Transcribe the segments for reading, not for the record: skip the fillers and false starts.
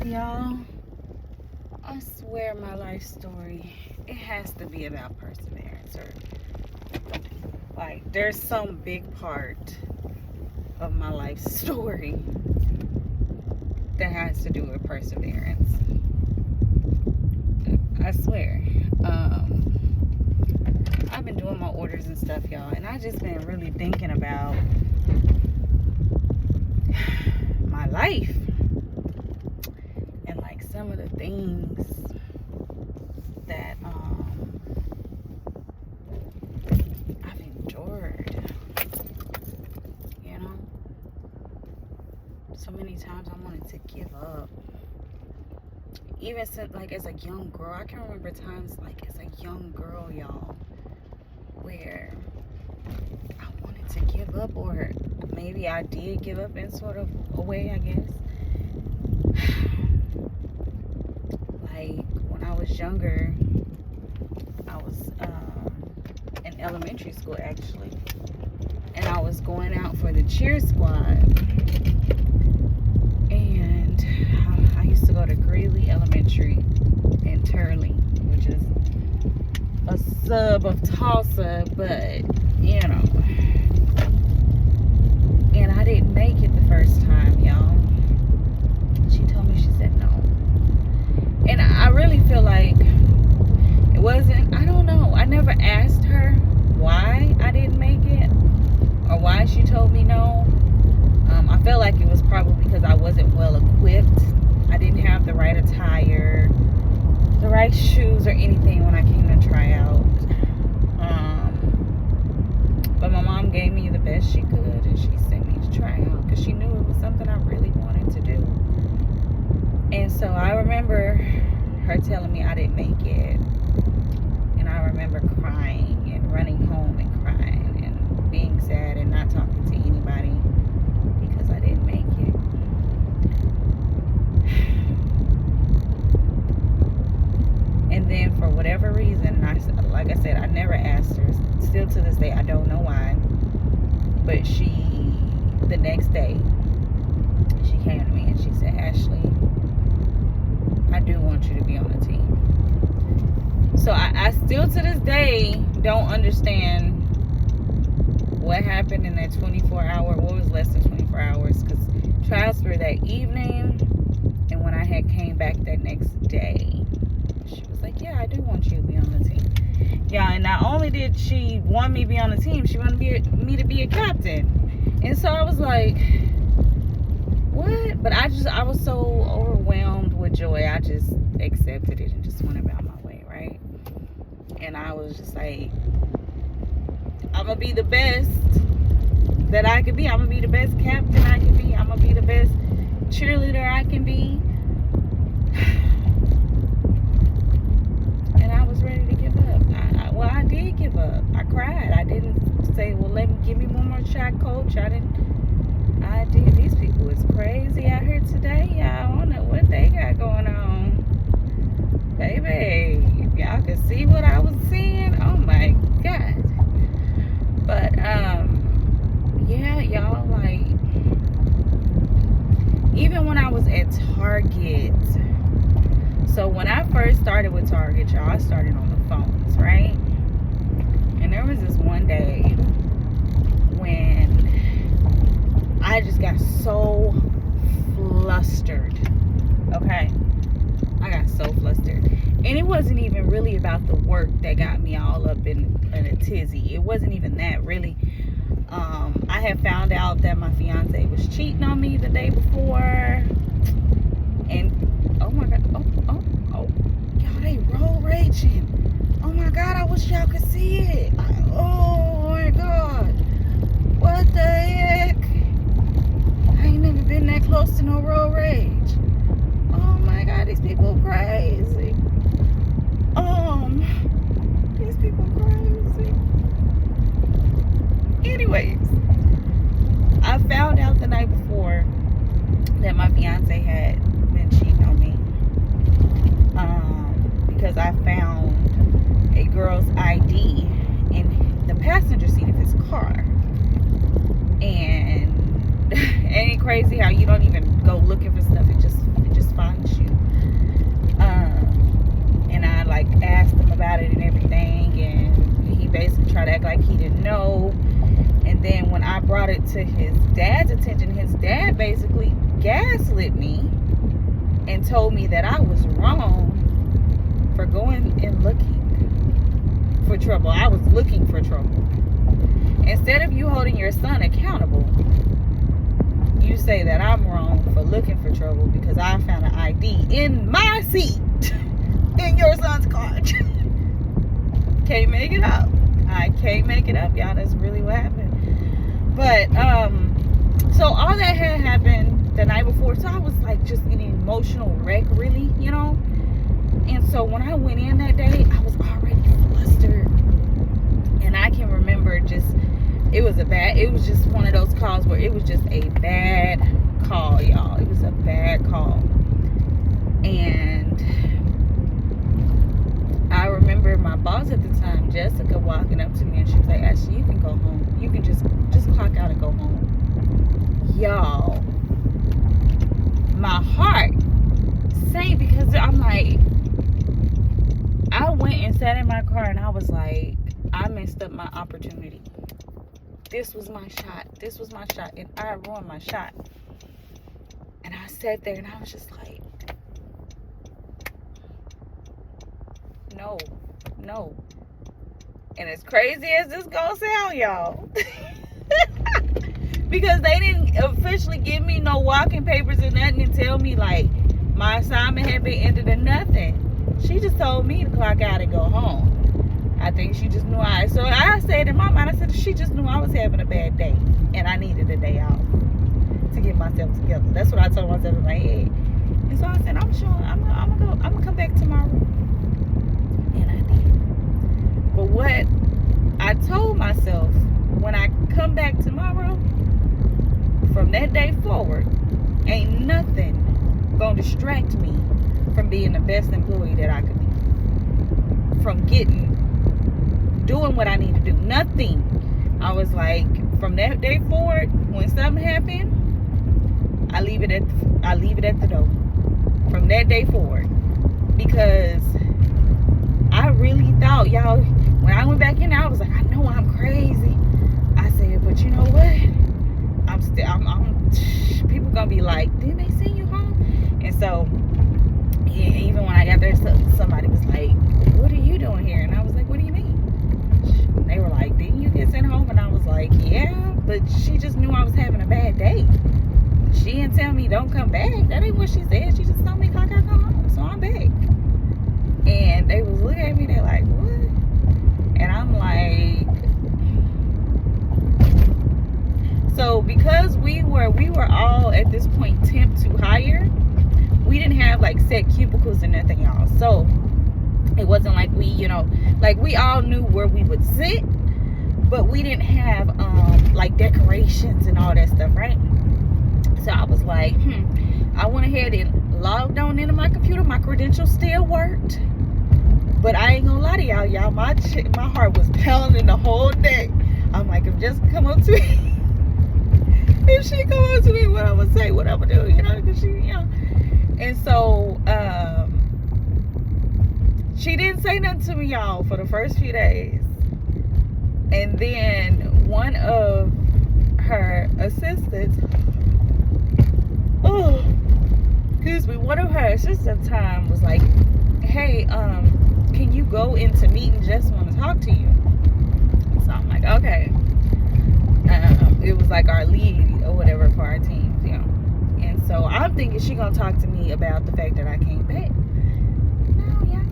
Y'all, I swear my life story, it has to be about perseverance. Or like, there's some big part of my life story that has to do with perseverance. I swear. I've been doing my orders and stuff, y'all, and I just been really thinking about my life and like some of the things that I've endured. You know, so many times I wanted to give up. Even since, like, as a young girl, I can remember times, like, as a young girl, y'all, where I wanted to give up, or maybe I did give up in sort of a way, I guess. Like, when I was younger, I was in elementary school, actually, and I was going out for the cheer squad. And I used to go to Greeley Elementary in Turley, which is a sub of Tulsa, but you know. And I didn't make it the first time, y'all. She told me, she said no. And I really feel like it wasn't, I don't know, I never asked her why I didn't make it or why she told me no. I felt like it was probably because I wasn't well equipped. I didn't have the right attire, the right shoes, or anything when I came to try out. But my mom gave me the best she could, and she sent me to try out because she knew it was something I really wanted to do. And so I remember her telling me I didn't make it. And I remember crying and running home and crying and being sad and not talking to anybody because I didn't make it. And then for whatever reason, like I said, I never asked her. Still to this day, I don't know why. But the next day, she came to me and she said, Ashley, I do want you to be on the team. So I still to this day don't understand what happened in that 24-hour, what was less than 24 hours, because trials were that evening, and when I had came back that next day, she was like, yeah, I do want you to be on the team. Yeah, and not only did she want me to be on the team, she wanted me to be a captain. And so I was like, what? But I was so overwhelmed with joy, I just accepted it and just went about my way, right? And I was just like, I'm going to be the best that I can be. I'm going to be the best captain I can be. I'm going to be the best cheerleader I can be. And I was ready to give up. I did give up. I cried. I didn't say, well, give me one more shot, coach. I did. These people is crazy out here today. Y'all, I don't know what they got going on. Baby, if y'all could see what I was seeing, oh my God. But, yeah, y'all, like, even when I was at Target, so when I first started with Target, y'all, I started on the phones, right? And there was this one day when I just got so flustered, okay? I got so flustered. And it wasn't even really about the work that got me all up in a tizzy. It wasn't even that, really. I had found out that my fiance was cheating on me the day before. And, oh my God, oh, y'all, they roll raging. Oh my God, I wish y'all could see it. Oh my God. What the heck? I ain't never been that close to no road rage. Oh my God, these people crazy. These people crazy. Anyways, I found out the night before that my fiance told me that I was wrong for going and looking for trouble. I was looking for trouble. Instead of you holding your son accountable, you say that I'm wrong for looking for trouble because I found an ID in my seat in your son's car. Can't make it up. I can't make it up, y'all. That's really what happened. But so all that had happened the night before, so I was like just an emotional wreck, really, you know. And so when I went in that day, I was already flustered, and I can remember just it was just one of those calls where it was just a bad call, y'all. It was a bad call. And I remember my boss at the time, Jessica, walking up to me, and she was like, Ashley, you can go home. You can just clock out and go home. Y'all, my heart sank because I'm like, I went and sat in my car and I was like, I messed up my opportunity. This was my shot. This was my shot. And I ruined my shot. And I sat there and I was just like, no. And as crazy as this gonna sound, y'all, because they didn't officially give me no walking papers or nothing and tell me like my assignment had been ended or nothing. She just told me to clock out and go home. I think she just knew so I said in my mind, I said she just knew I was having a bad day and I needed a day off to get myself together. That's what I told myself in my head. And so I said, I'm gonna come back tomorrow. And I did. But what I told myself, when I come back tomorrow, from that day forward, ain't nothing gonna distract me from being the best employee that I could be, from doing what I need to do. Nothing. I was like, from that day forward, when something happened, I leave it at the door. From that day forward, because I really thought, y'all, when I went back in there, I was like, I know I'm crazy. I said, but you know what? People gonna be like, didn't they send you home? And so, yeah, even when I got there, somebody was like, what are you doing here? And I was like, what do you mean? They were like, didn't you get sent home? And I was like, yeah, but she just knew I was having a bad day. She didn't tell me don't come back. That ain't what she said. She just told me clock out, come home. So I'm back. And they was looking at me, they're like, what? And I'm like, so because we were all at this point temp to hire, we didn't have like set cubicles and nothing, y'all. So it wasn't like we, like we all knew where we would sit, but we didn't have like decorations and all that stuff, right? So I was like, I went ahead and logged on into my computer. My credentials still worked, but I ain't gonna lie to y'all, my heart was pounding the whole day. I'm like, if Jessica come up to me, if she come up to me, what I'm gonna say, what I'm gonna do, because she, And so, she didn't say nothing to me, y'all, for the first few days. And then one of her assistants, one of her assistants at the time was like, hey, can you go into meeting? Just want to talk to you. So I'm like, okay. It was like our lead or whatever for our team, And so I'm thinking she gonna talk to me about the fact that I came back. No, yeah.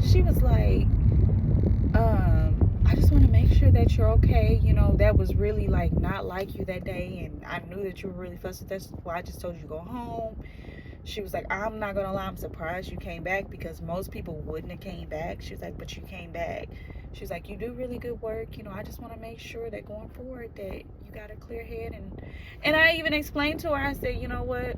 She was like, I just want to make sure that you're okay. That was really like not like you that day, and I knew that you were really frustrated. That's why I just told you to go home. She was like, I'm not gonna lie, I'm surprised you came back because most people wouldn't have came back. She was like, but you came back. She was like, you do really good work. I just want to make sure that going forward that you got a clear head. And I even explained to her, I said, you know what?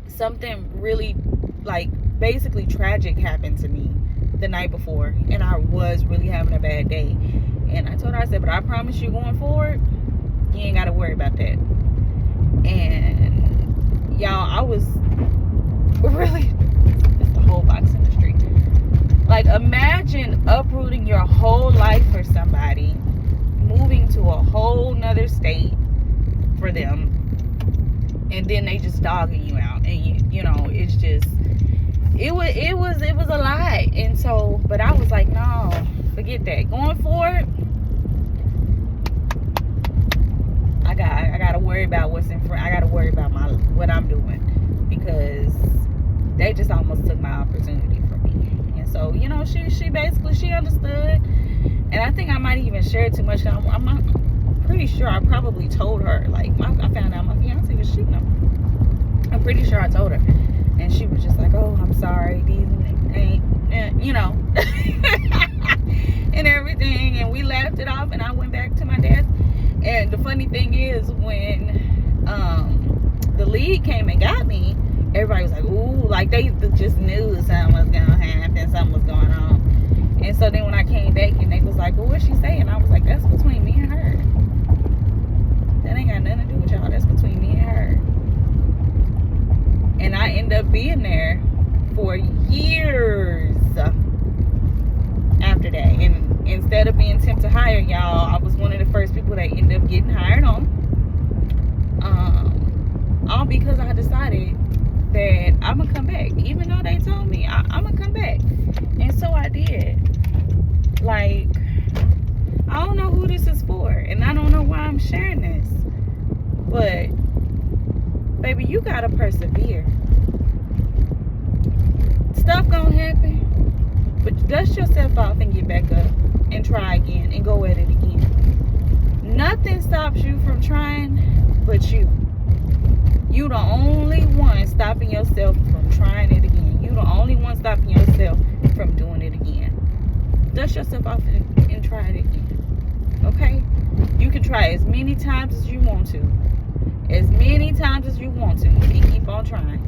Something really like basically tragic happened to me the night before, and I was really having a bad day. And I told her, I said, but I promise you going forward, you ain't got to worry about that. And y'all, I was really, it's the whole box industry. Like, imagine uprooting your whole life for somebody, moving to a whole nother state for them, and then they just dogging you out. And it's just, it was a lot. And so, but I was like, no, forget that. Going forward, I gotta worry about what's in front. I gotta worry about what I'm doing, because they just almost took my opportunity from me. And so, she basically, she understood. And I think I might even share too much. I'm pretty sure I probably told her, like, I found out my fiance was cheating on me. I'm pretty sure I told her, and she was just like, oh, I'm sorry, these ain't, and everything. And we laughed it off, and I went back to my desk. And the funny thing is, when the lead came and got me, everybody was like, ooh, like they just knew something was gonna happen, something was going on. And so then when I came back, and they was like, well, what's she saying? I was like, that's between me and her. That ain't got nothing to do with y'all. That's between me and her. And I ended up being there for years after that. And instead of being temp to hire, y'all, I was one of the first people that ended up getting hired on. All because I decided that I'm gonna come back, even though they told me I'm gonna come back. And so I did. Like, I don't know who this is for, and I don't know why I'm sharing this, but baby, you gotta persevere. Stuff gonna happen, but dust yourself off and get back up and try again and go at it again. Nothing stops you from trying but you. You the only one stopping yourself from trying it again. You the only one stopping yourself from doing it again. Dust yourself off and try it again. Okay? You can try as many times as you want to. As many times as you want to. You can keep on trying.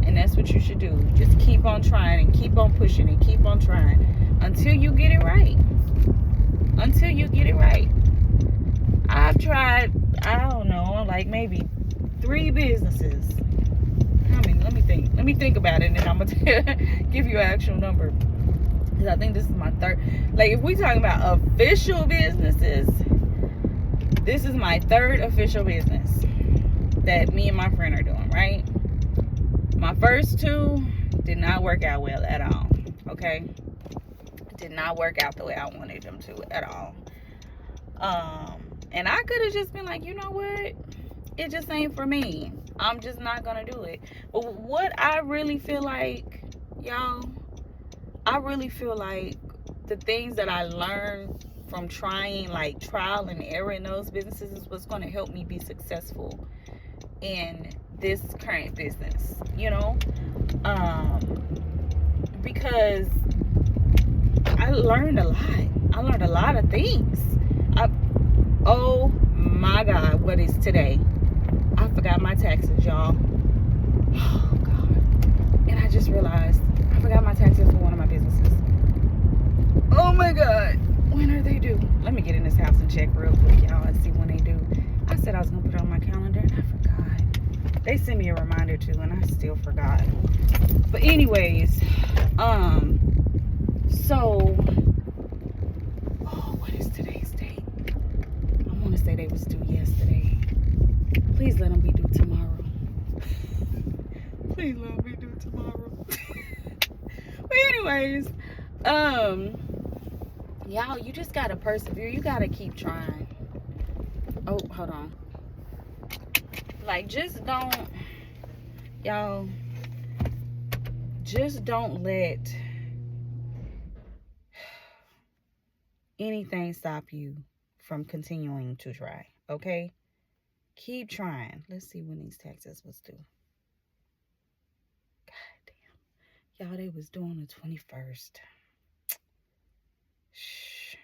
And that's what you should do. Just keep on trying and keep on pushing and keep on trying until you get it right. Until you get it right. I've tried, I don't know, like maybe 3 businesses. How many? Let me think about it, and then I'm gonna give you an actual number. Because I think this is my 3rd. Like, if we talking about official businesses, this is my 3rd official business that me and my friend are doing, right? My first 2 did not work out well at all. Okay? Did not work out the way I wanted them to at all. And I could have just been like, you know what? It just ain't for me. I'm just not gonna do it. But what I really feel like, y'all, I really feel like the things that I learned from trying, like trial and error in those businesses, is what's going to help me be successful in this current business, because I learned a lot. I learned a lot of things. Oh my God, what is today? I forgot my taxes, y'all. Oh God. And I just realized I forgot my taxes for one of my businesses. Oh my God. When are they due? Let me get in this house and check real quick, y'all, and see when they do. I said I was gonna put it on my calendar and I forgot. They sent me a reminder too, and I still forgot. But anyways, so, oh, what is today's date? I want to say they was due yesterday. Please let them be due tomorrow. Please let them be due tomorrow. But anyways, y'all, you just gotta persevere. You gotta keep trying. Oh, hold on. Like, just don't, y'all, just don't let anything stop you from continuing to try. Okay? Keep trying. Let's see when these taxes was due. God damn. Y'all, they was due on the 21st. Shh.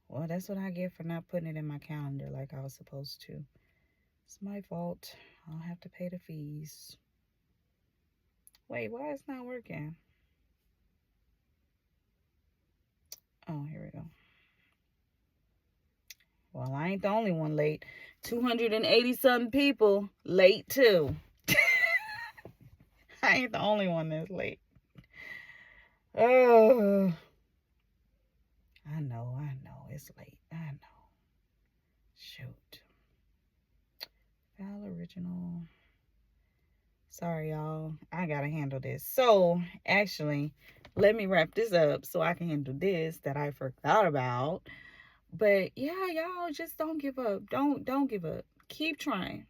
Well, that's what I get for not putting it in my calendar like I was supposed to. It's my fault. I'll have to pay the fees. Wait, why it's not working? Oh, here we go. Well, I ain't the only one late. 280-something people late too. I ain't the only one that's late. Oh, I know. It's late. I know. Shoot. File original Sorry, y'all. I gotta handle this. So, actually, let me wrap this up so I can handle this that I forgot about. But yeah, y'all, just don't give up. Don't give up. Keep trying.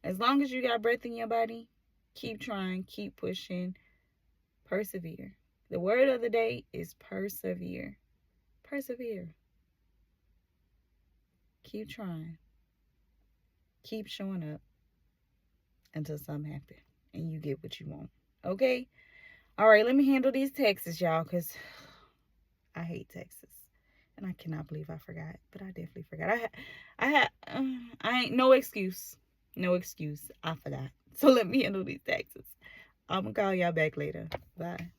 As long as you got breath in your body, keep trying, keep pushing, persevere. The word of the day is persevere. Persevere. Keep trying. Keep showing up until something happens and you get what you want. Okay? All right, let me handle these texts, y'all, because I hate Texas. And I cannot believe I forgot, but I definitely forgot. I ain't no excuse. No excuse. I forgot. So let me handle these taxes. I'm gonna call y'all back later. Bye.